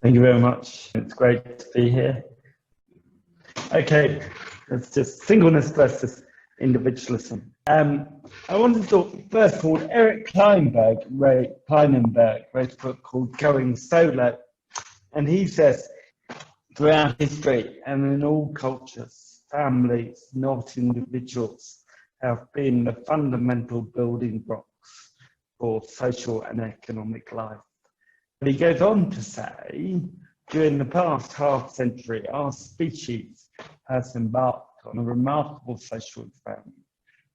Thank you very much. It's great to be here. Okay, it's just singleness versus individualism. I wanted to talk first called Eric Klinenberg wrote a book called Going Solo. And he says, throughout history and in all cultures, families, not individuals, have been the fundamental building blocks for social and economic life. But he goes on to say, during the past half century, our species has embarked on a remarkable social experiment.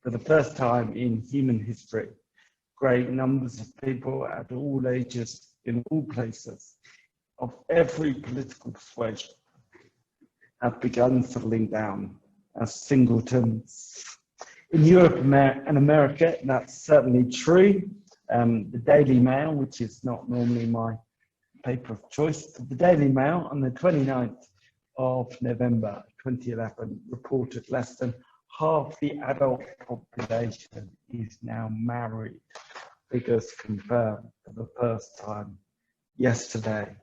For the first time in human history, great numbers of people at all ages, in all places, of every political persuasion, have begun settling down as singletons. In Europe and America, that's certainly true. The Daily Mail, which is not normally my paper of choice, but the Daily Mail on the 29th of November 2011 reported less than half the adult population is now married. Figures confirmed for the first time yesterday.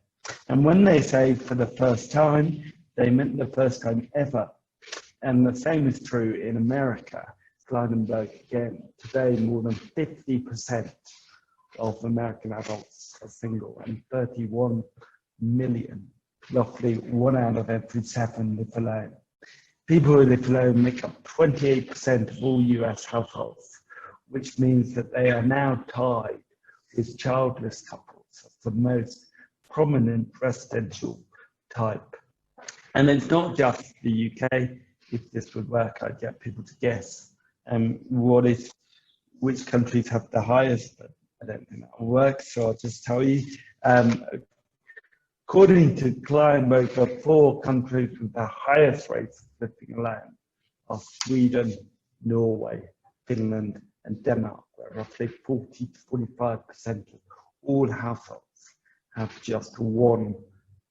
And when they say for the first time, they meant the first time ever. And the same is true in America. Klinenberg again, today more than 50% of American adults are single and 31 million, roughly 1 out of every 7 live alone. People who live alone make up 28% of all US households, which means that they are now tied with childless couples as the most prominent residential type. And it's not just the UK. If this would work, I'd get people to guess which countries have the highest, but I don't think that will work, so I'll just tell you. According to Keuhne, the 4 countries with the highest rates of living alone are Sweden, Norway, Finland, and Denmark, where roughly 40 to 45% of all households have just one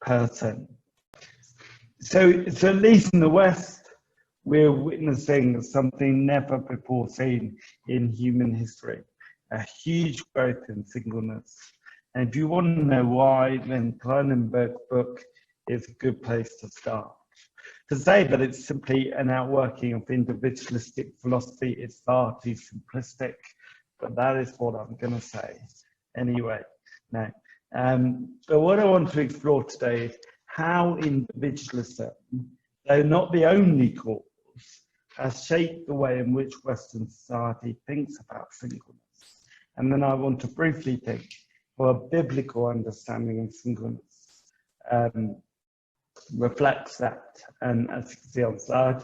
person. So at least in the West, we're witnessing something never before seen in human history, a huge growth in singleness. And if you want to know why, then Klinenberg's book is a good place to start. To say that it's simply an outworking of individualistic philosophy is far too simplistic, but that is what I'm going to say anyway. Now, but what I want to explore today is how individualism, though not the only cause, has shaped the way in which Western society thinks about singleness. And then I want to briefly think for a biblical understanding of singleness reflects that. And as you can see on the slide,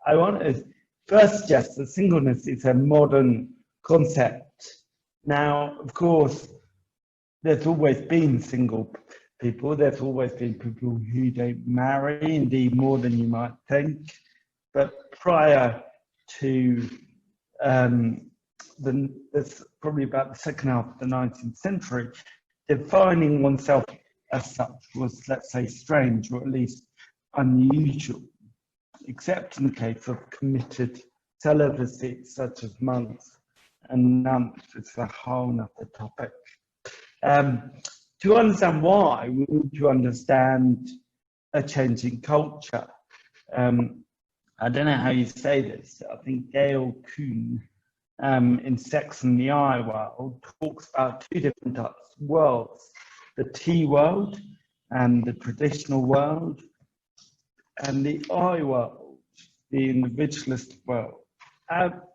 I want to first suggest that singleness is a modern concept. Now, of course, there's always been single people. There's always been people who don't marry, indeed more than you might think. But prior to this, probably about the second half of the 19th century, defining oneself as such was, let's say, strange or at least unusual, except in the case of committed celibacy, such as monks and nuns. It's a whole other topic. To understand why, we need to understand a changing culture. I don't know how you say this. I think Keuhne in Sex and the iWorld talks about 2 different types of worlds: the T world and the traditional world, and the iWorld, the individualist world.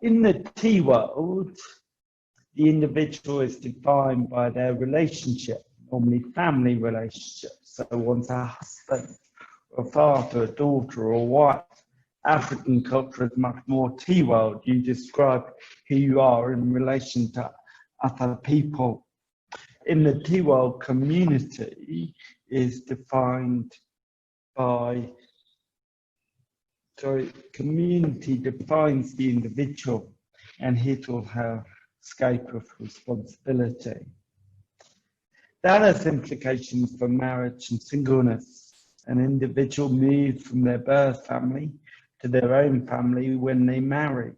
In the T world, the individual is defined by their relationship, normally family relationships. So one's a husband, a father, a daughter, or wife. African culture is much more T-world. You describe who you are in relation to other people. In the T-world, community is defined by, community defines the individual and his or her scope of responsibility. That has implications for marriage and singleness. An individual moves from their birth family to their own family when they marry.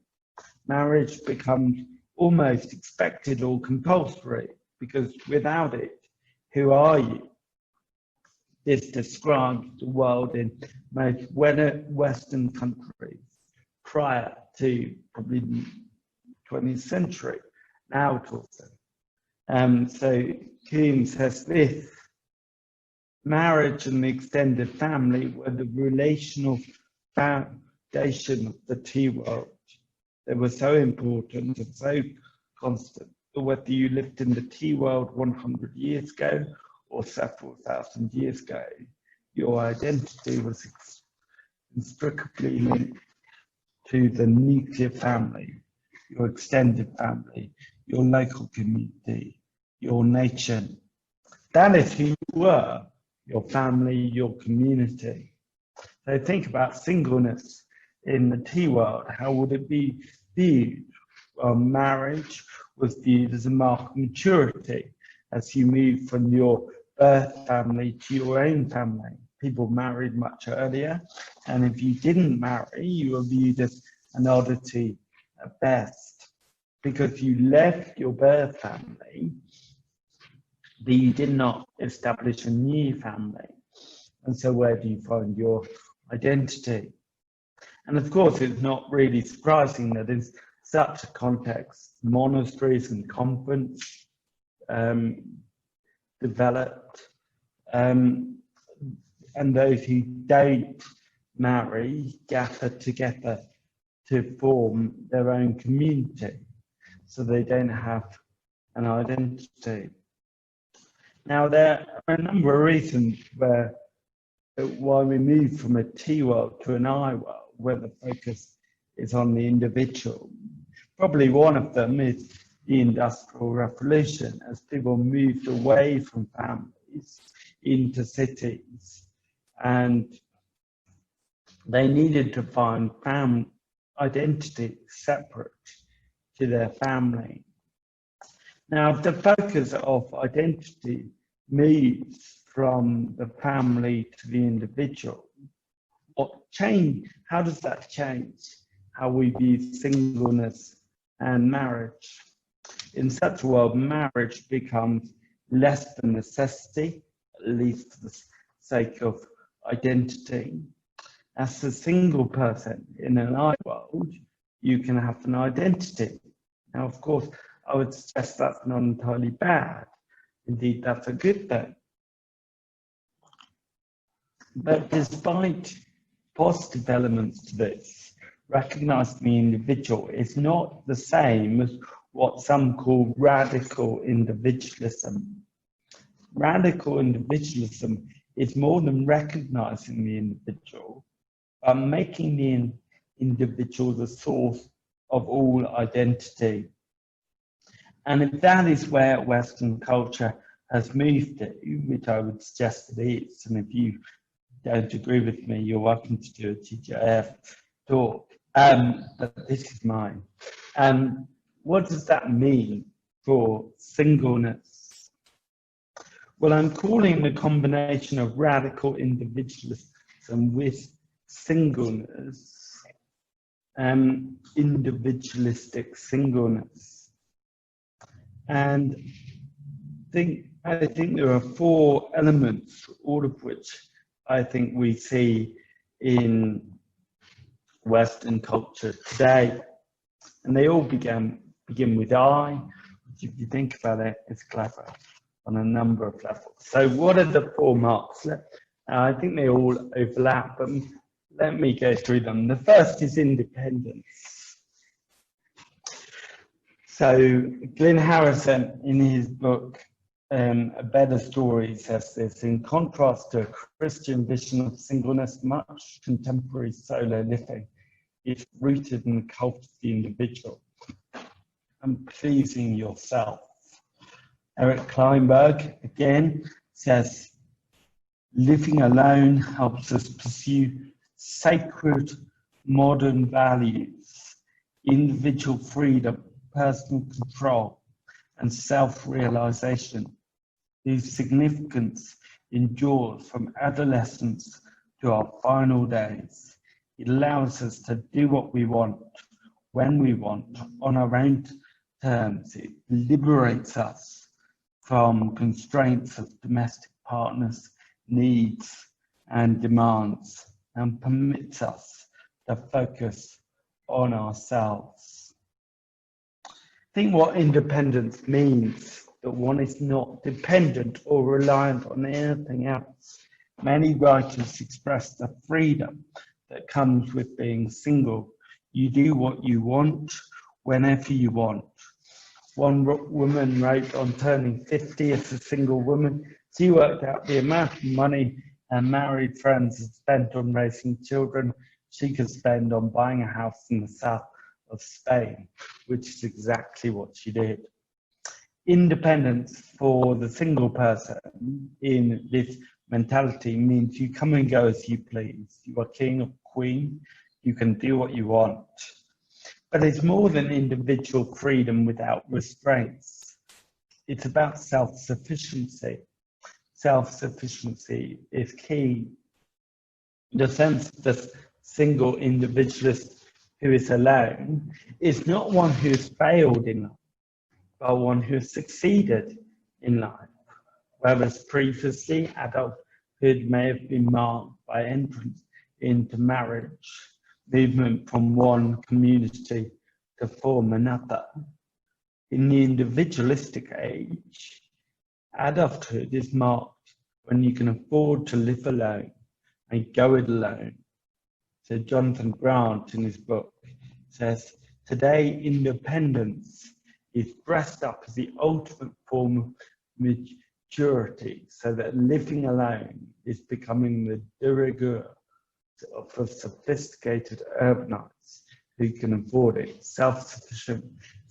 Marriage becomes almost expected or compulsory, because without it, who are you? this describes the world in most Western countries prior to probably the 20th century, now also. So Keuhne says this: marriage and the extended family were the relational foundation of the tea world. They were so important and so constant that whether you lived in the tea world 100 years ago or several thousand years ago, your identity was inextricably linked to the nuclear family, your extended family, your local community, your nation. That is who you were, your family, your community. So think about singleness in the tea world. How would it be viewed? Well, marriage was viewed as a mark of maturity as you move from your birth family to your own family. People married much earlier, and if you didn't marry, you were viewed as an oddity at best, because you left your birth family, but you did not establish a new family. And so where do you find your identity? And of course, it's not really surprising that in such a context, monasteries and convents developed, and those who don't marry gather together to form their own community, so they don't have an identity. Now, there are a number of reasons why we move from a tea world to an I world, where the focus is on the individual. Probably one of them is the Industrial Revolution, as people moved away from families into cities, and they needed to find family identity separate to their family. Now, the focus of identity moves from the family to the individual. How does that change how we view singleness and marriage? In such a world, marriage becomes less than necessity, at least for the sake of identity. As a single person in an I world, you can have an identity. Now, of course, I would suggest that's not entirely bad. Indeed, that's a good thing. But despite positive elements to this, recognizing the individual is not the same as what some call radical individualism. Radical individualism is more than recognizing the individual, but making the individual the source of all identity. And if that is where Western culture has moved to, which I would suggest it is, and if you don't agree with me, you're welcome to do a TGIF talk, but this is mine. What does that mean for singleness? Well, I'm calling the combination of radical individualism with singleness, individualistic singleness. And I think there are four elements, all of which I think we see in Western culture today. And they all begin with I, which if you think about it, it's clever on a number of levels. So what are the four marks? I think they all overlap, but let me go through them. The first is independence. So Glynn Harrison, in his book, A Better Story, says this: in contrast to a Christian vision of singleness, much contemporary solo living is rooted in the cult of the individual and pleasing yourself. Eric Klinenberg, again, says, living alone helps us pursue sacred modern values, individual freedom, personal control, and self-realization, whose significance endures from adolescence to our final days. It allows us to do what we want, when we want, on our own terms. It liberates us from constraints of domestic partners, needs and demands, and permits us to focus on ourselves. I think what independence means, that one is not dependent or reliant on anything else. Many writers express the freedom that comes with being single. You do what you want, whenever you want. One woman wrote on turning 50 as a single woman, she worked out the amount of money her married friends had spent on raising children she could spend on buying a house in the south of Spain, which is exactly what she did. Independence for the single person in this mentality means you come and go as you please. You are king or queen, you can do what you want. But it's more than individual freedom without restraints. It's about self-sufficiency. Self-sufficiency is key. The sense of the single individualist who is alone is not one who has failed in life, but one who has succeeded in life. Whereas previously, adulthood may have been marked by entrance into marriage, movement from one community to form another. In the individualistic age, adulthood is marked when you can afford to live alone and go it alone. So Jonathan Grant in his book says, today independence is dressed up as the ultimate form of maturity, so that living alone is becoming the de rigueur for sophisticated urbanites who can afford it. Self-sufficiency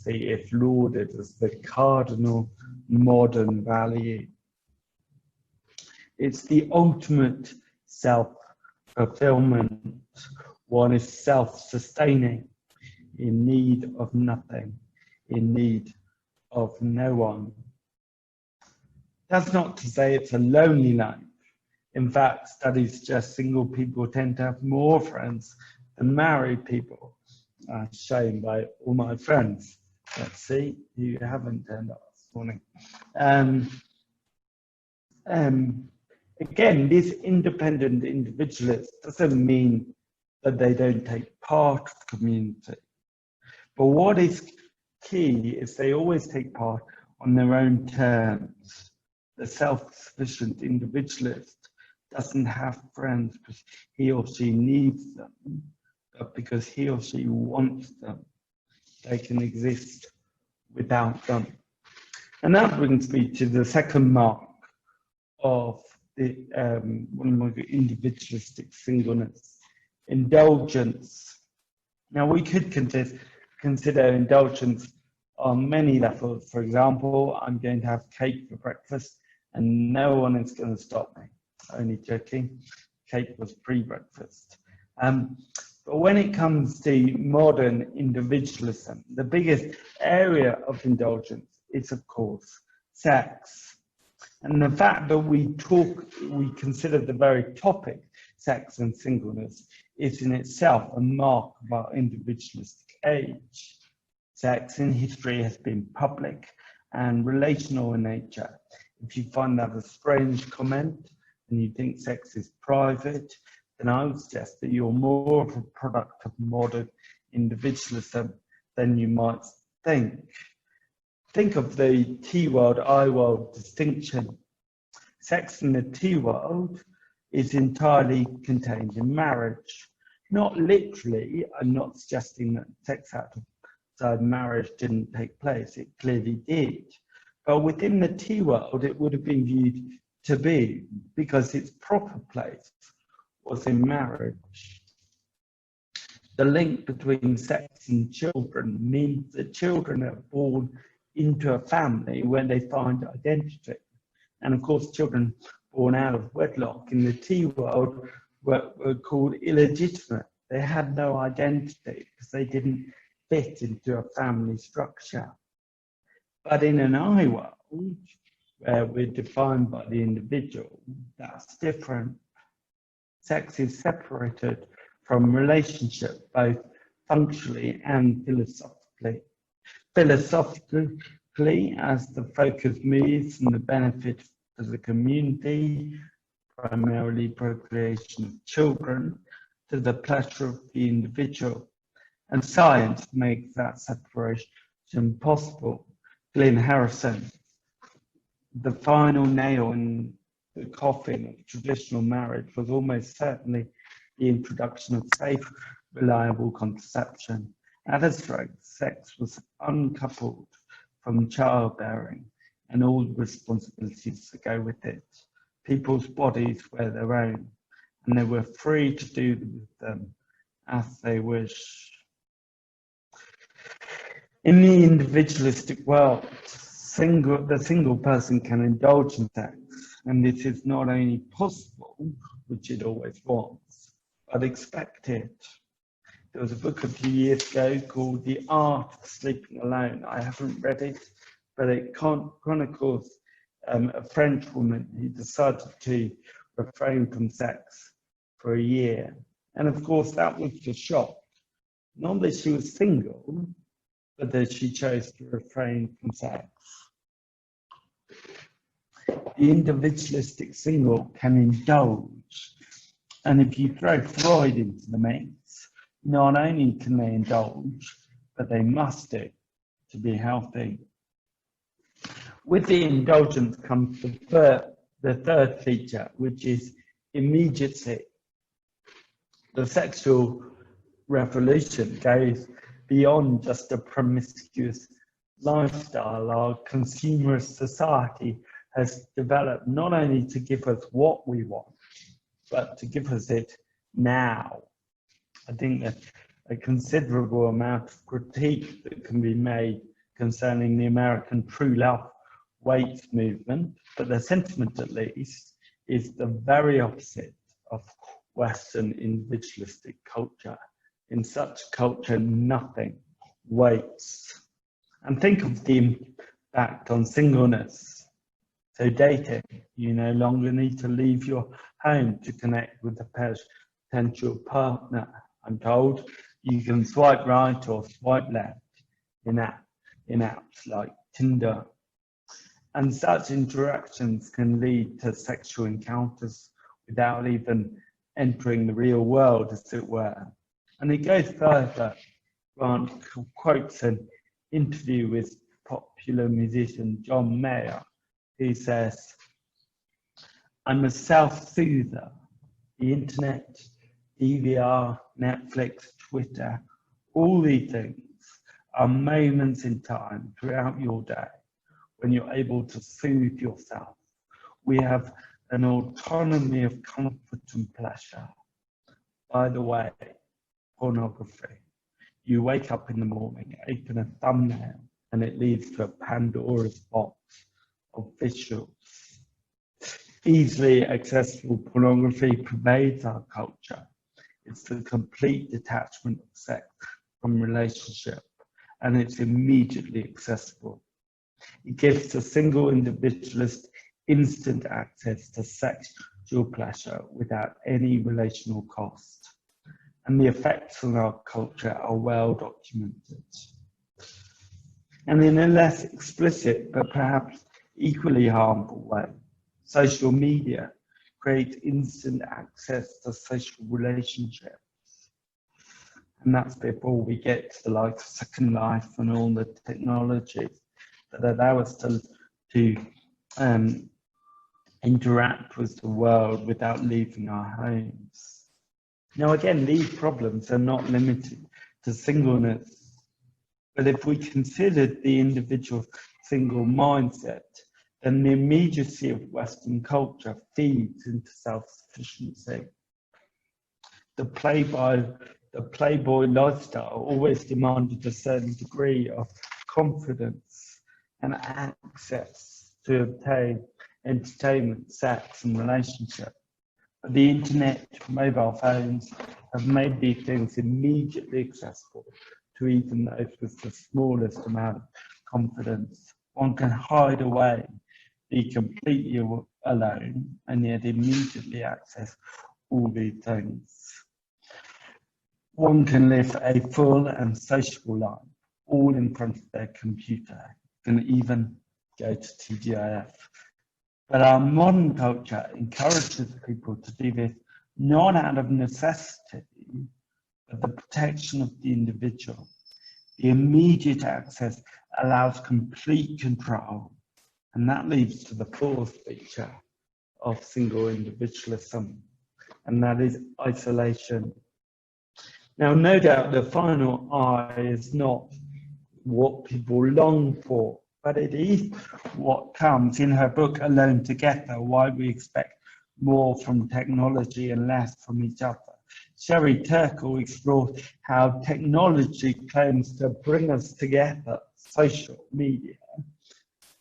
is lauded as the cardinal modern value. It's the ultimate self-fulfillment. One is self-sustaining, in need of nothing, in need of no one. That's not to say it's a lonely life. In fact, studies suggest single people tend to have more friends than married people, shown by all my friends. Let's see, you haven't turned up this morning. Again, this independent individualist doesn't mean that they don't take part of the community. But what is key is they always take part on their own terms. The self-sufficient individualist doesn't have friends because he or she needs them, but because he or she wants them. They can exist without them. And that brings me to the second mark of the individualistic singleness, indulgence. Now we could consider indulgence on many levels. For example, I'm going to have cake for breakfast and no one is going to stop me. Only joking, cake was pre-breakfast. But when it comes to modern individualism, the biggest area of indulgence is, of course, sex. And the fact that we consider the very topic, sex and singleness, is in itself a mark of our individualistic age. Sex in history has been public and relational in nature. If you find that a strange comment and you think sex is private, then I would suggest that you're more of a product of modern individualism than you might think. Think of the T-world, I-world distinction. Sex in the T-world is entirely contained in marriage. Not literally, I'm not suggesting that sex outside marriage didn't take place, it clearly did. But within the T-world, it would have been viewed to be, because its proper place was in marriage. The link between sex and children means that children are born into a family where they find identity. And of course, children born out of wedlock in the T world were called illegitimate. They had no identity because they didn't fit into a family structure. But in an I world, where we're defined by the individual, that's different. Sex is separated from relationship, both functionally and philosophically. Philosophically, as the focus moves and the benefit for the community, primarily procreation of children, to the pleasure of the individual. And science makes that separation possible. Glynn Harrison, the final nail in the coffin of traditional marriage was almost certainly the introduction of safe, reliable contraception. At a stroke, sex was uncoupled from childbearing and all the responsibilities that go with it. People's bodies were their own, and they were free to do with them as they wish. In the individualistic world, the single person can indulge in sex, and this is not only possible, which it always was, but expected. There was a book a few years ago called The Art of Sleeping Alone. I haven't read it, but it chronicles a French woman who decided to refrain from sex for a year. And of course, that was the shock. Not that she was single, but that she chose to refrain from sex. The individualistic single can indulge, and if you throw Freud into the mix, not only can they indulge, but they must do to be healthy. With the indulgence comes the third feature, which is immediacy. The sexual revolution goes beyond just a promiscuous lifestyle. Our consumerist society has developed not only to give us what we want, but to give us it now. I think that a considerable amount of critique that can be made concerning the American true love waits movement, but the sentiment at least is the very opposite of Western individualistic culture. In such culture, nothing waits. And think of the impact on singleness. So dating, you no longer need to leave your home to connect with a potential partner. I'm told you can swipe right or swipe left in apps like Tinder. And such interactions can lead to sexual encounters without even entering the real world, as it were. And it goes further. Grant quotes an interview with popular musician John Mayer, who says, "I'm a self-soother. The internet, DVR, Netflix, Twitter, all these things are moments in time throughout your day when you're able to soothe yourself. We have an autonomy of comfort and pleasure. By the way, pornography. You wake up in the morning, open a thumbnail, and it leads to a Pandora's box of visuals. Easily accessible pornography pervades our culture. It's the complete detachment of sex from relationship, and it's immediately accessible. It gives the single individualist instant access to sexual pleasure without any relational cost. And the effects on our culture are well documented. And in a less explicit, but perhaps equally harmful way, social media create instant access to social relationships. And that's before we get to the likes of Second Life and all the technologies that allow us to interact with the world without leaving our homes. Now, again, these problems are not limited to singleness, but if we considered the individual single mindset, then the immediacy of Western culture feeds into self-sufficiency. The Playboy lifestyle always demanded a certain degree of confidence and access to obtain entertainment, sex, and relationship. But the internet, mobile phones have made these things immediately accessible to even those with the smallest amount of confidence. One can hide away, be completely alone, and yet immediately access all these things. One can live a full and sociable life, all in front of their computer. Can even go to TGIF But our modern culture encourages people to do this not out of necessity, but the protection of the individual. The immediate access allows complete control, and that leads to the fourth feature of single individualism, and that is isolation. Now, no doubt the final I is not what people long for, but it is what comes in her book Alone Together, Why We Expect More from Technology and Less from Each Other. Sherry Terkle explores how technology claims to bring us together. Social media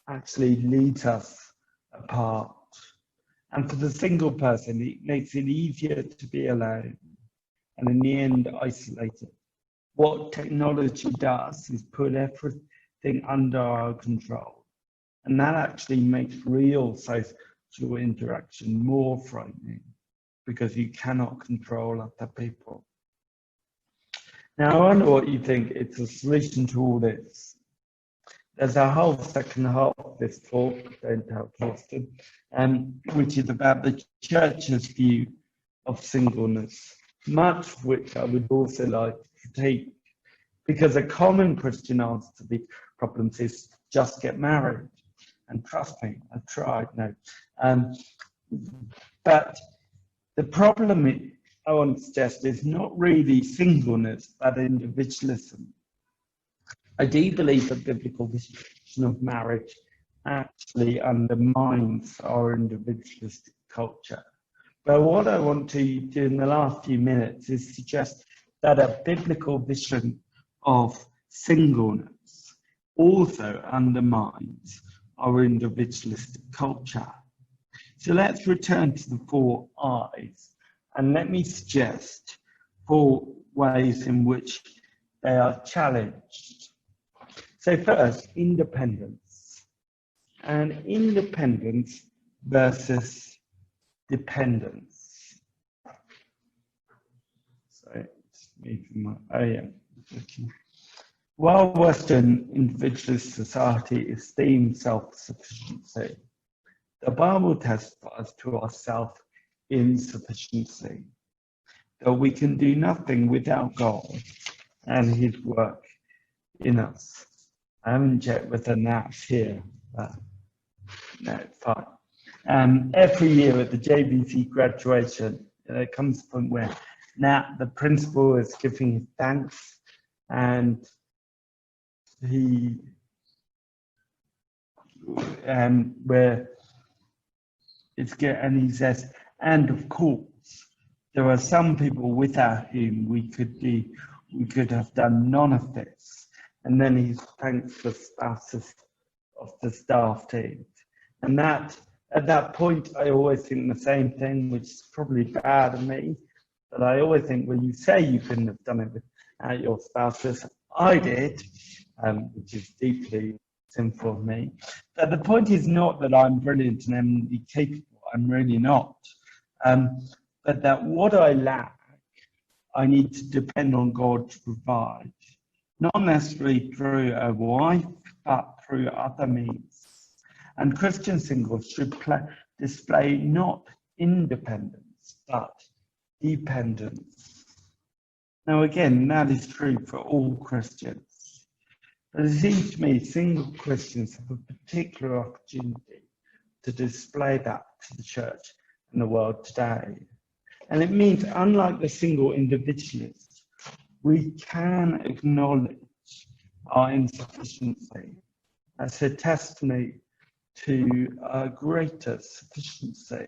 actually leads us apart. And for the single person, it makes it easier to be alone and in the end isolated. What technology does is put everything under our control. And that actually makes real social interaction more frightening because you cannot control other people. Now, I wonder what you think is the solution to all this. There's a whole second half of this talk, don't tell Torsten, which is about the church's view of singleness, much of which I would also like to critique, because a common Christian answer to these problems is just get married. And trust me, I've tried, no. But the problem I want to suggest is not really singleness, but individualism. I do believe that biblical vision of marriage actually undermines our individualistic culture. But what I want to do in the last few minutes is suggest that a biblical vision of singleness also undermines our individualistic culture. So let's return to the four I's, and let me suggest 4 ways in which they are challenged. So first, independence. And independence versus dependence. So it's moving my, oh yeah. Okay. While Western individualist society esteems self-sufficiency, the Bible testifies to our self-insufficiency, that we can do nothing without God and His work in us. I haven't checked whether Nat's here, but no, it's fine. Every year at the JBC graduation, there comes a point where Nat, the principal, is giving his thanks, and he says, and of course, there are some people without whom we could have done none of this. And then he thanks the spouses of the staff team. And that, at that point, I always think the same thing, which is probably bad of me, but I always think, well, you say you couldn't have done it without your spouses. I did, which is deeply sinful of me. But the point is not that I'm brilliant and eminently capable. I'm really not. But that what I lack, I need to depend on God to provide. Not necessarily through a wife, but through other means. And Christian singles should display not independence, but dependence. Now again, that is true for all Christians. But it seems to me single Christians have a particular opportunity to display that to the church and the world today. And it means, unlike the single individualists, we can acknowledge our insufficiency as a testimony to a greater sufficiency.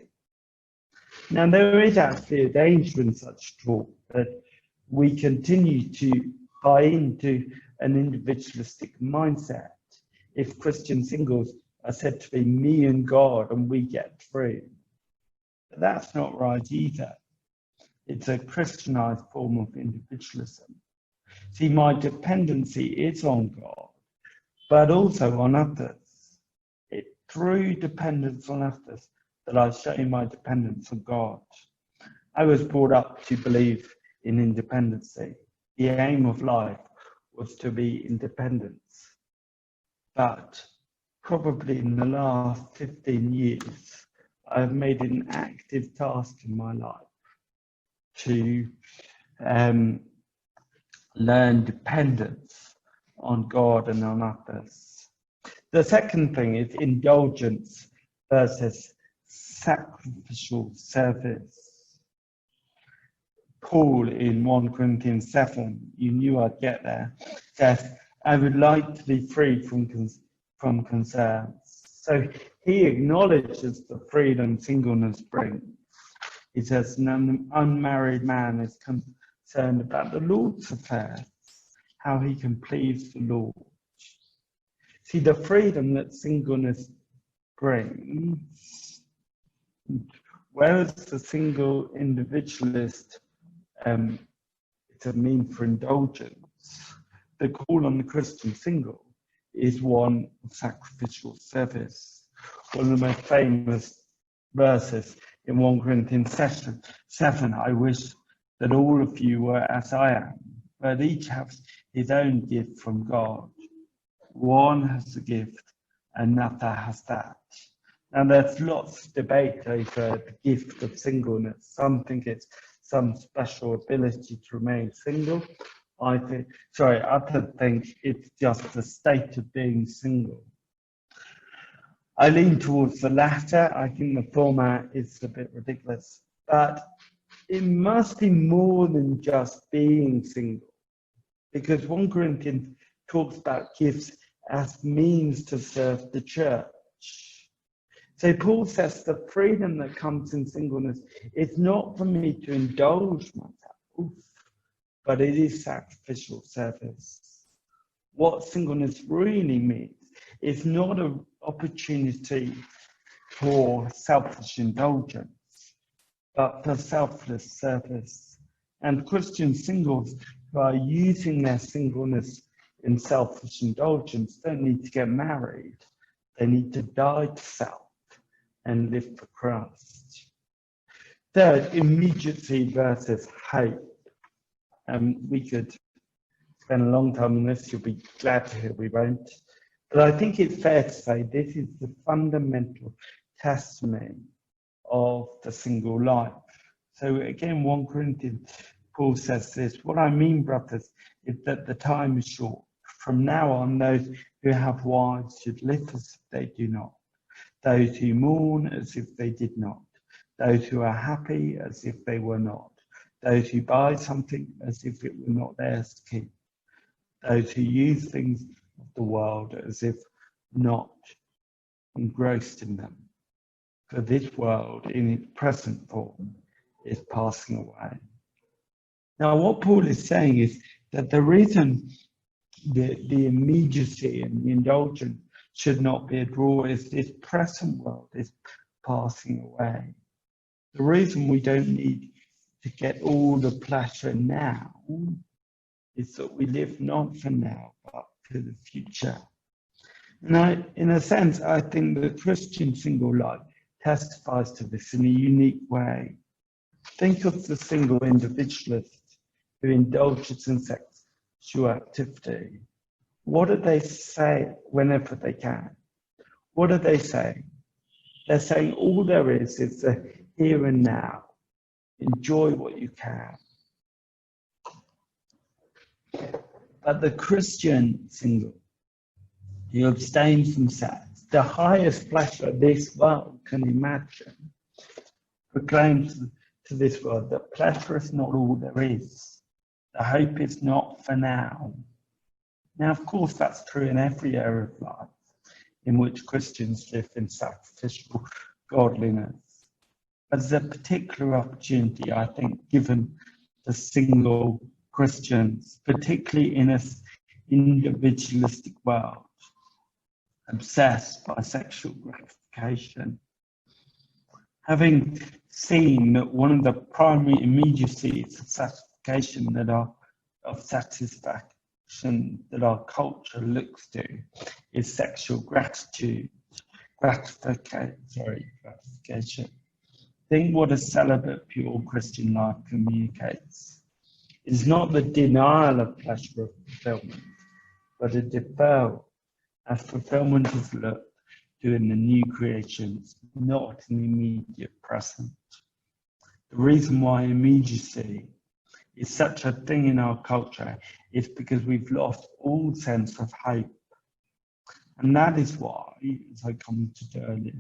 Now, there is actually a danger in such talk that we continue to buy into an individualistic mindset if Christian singles are said to be me and God and we get through. But that's not right either. It's a Christianized form of individualism. See, my dependency is on God, but also on others. It's through dependence on others that I show my dependence on God. I was brought up to believe in independency. The aim of life was to be independent. But probably in the last 15 years, I've made it an active task in my life to learn dependence on God and on others. The second thing is indulgence versus sacrificial service. Paul in 1 Corinthians 7, you knew I'd get there, says, I would like to be free from concerns. So he acknowledges the freedom singleness brings. He says an unmarried man is concerned about the Lord's affairs, how he can please the Lord. See, the freedom that singleness brings, whereas the single individualist, it's a mean for indulgence, the call on the Christian single is one of sacrificial service. One of the most famous verses in 1 Corinthians 7, I wish that all of you were as I am, but each has his own gift from God. One has the gift, another has that. Now there's lots of debate over the gift of singleness. Some think it's some special ability to remain single. Others think it's just the state of being single. I lean towards the latter. I think the former is a bit ridiculous, but it must be more than just being single, because 1 Corinthians talks about gifts as means to serve the church. So Paul says the freedom that comes in singleness is not for me to indulge myself, but it is sacrificial service. What singleness really means is not an opportunity for selfish indulgence, but for selfless service. And Christian singles who are using their singleness in selfish indulgence don't need to get married. They need to die to self and live for Christ. Third, immediacy versus hope. We could spend a long time on this. You'll be glad to hear we won't. But I think it's fair to say this is the fundamental testimony of the single life. So again, 1 Corinthians, Paul says this, what I mean, brothers, is that the time is short. From now on, those who have wives should live as if they do not. Those who mourn as if they did not. Those who are happy as if they were not. Those who buy something as if it were not theirs to keep. Those who use things of the world as if not engrossed in them. For this world, in its present form, is passing away. Now, what Paul is saying is that the reason the immediacy and the indulgence should not be a draw is this present world is passing away. The reason we don't need to get all the pleasure now is that we live not for now, but for the future. And in a sense, I think the Christian single life testifies to this in a unique way. Think of the single individualist who indulges in sexual activity. What do they say whenever they can? What are they saying? They're saying all there is the here and now. Enjoy what you can. But the Christian single, he abstains from sex, the highest pleasure this world can imagine, proclaims to this world that pleasure is not all there is. The hope is not for now. Now, of course, that's true in every area of life in which Christians live in sacrificial godliness. But there's a particular opportunity, I think, given the single Christians, particularly in an individualistic world, obsessed by sexual gratification. Having seen that one of the primary immediacies of satisfaction that our culture looks to is sexual gratification. Think what a celibate, pure Christian life communicates. It's not the denial of pleasure of fulfillment, but a deferral, as fulfillment is looked doing the new creations, not in the immediate present. The reason why immediacy is such a thing in our culture is because we've lost all sense of hope. And that is why, as I commented earlier,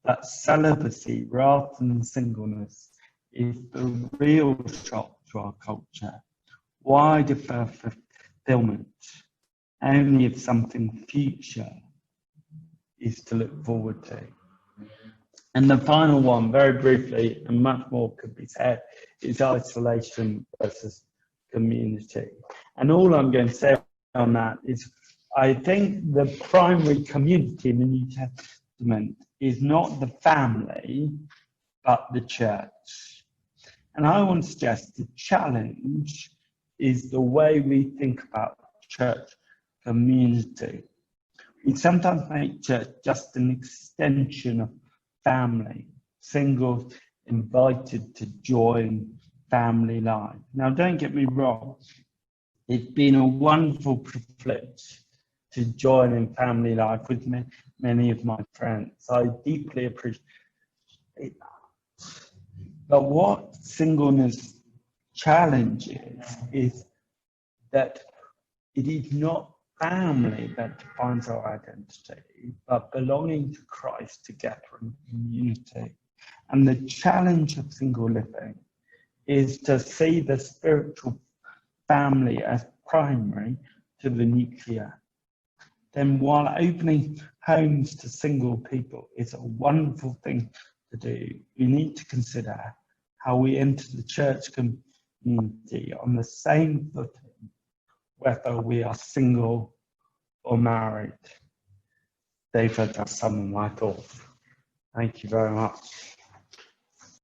that celibacy rather than singleness is the real shock to our culture. Why defer fulfillment only if something future is to look forward to? And the final one, very briefly, and much more could be said, is isolation versus community. And all I'm going to say on that is I think the primary community in the New Testament is not the family, but the church. And I want to suggest the challenge is the way we think about church community. We sometimes make church just an extension of family, singles invited to join family life. Now, don't get me wrong, it's been a wonderful privilege to join in family life with many of my friends. I deeply appreciate that. But what singleness challenges is that it is not family that defines our identity, but belonging to Christ together in community. And the challenge of single living is to see the spiritual family as primary to the nuclear. Then while opening homes to single people is a wonderful thing to do, we need to consider how we enter the church community on the same footing, whether we are single or married. Those are just some of my thoughts. Thank you very much.